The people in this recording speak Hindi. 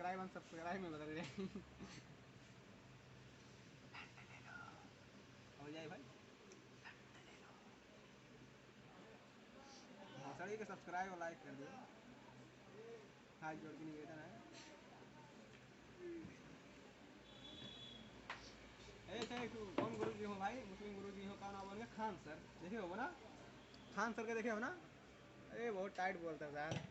सब्सक्राइब अनसब्सक्राइब में बदल जाए। हो जाए भाई भोसड़ी के सब्सक्राइब और लाइक कर दियो, हाथ जोड़ के निवेदन है। ऐसे कौन गुरु जी हो भाई? मुस्लिम गुरु जी हो, का नाम बोलेंगे? खान सर देखे हो ना? खान सर के देखे हो ना? अरे बहुत टाइट बोलते हैं यार।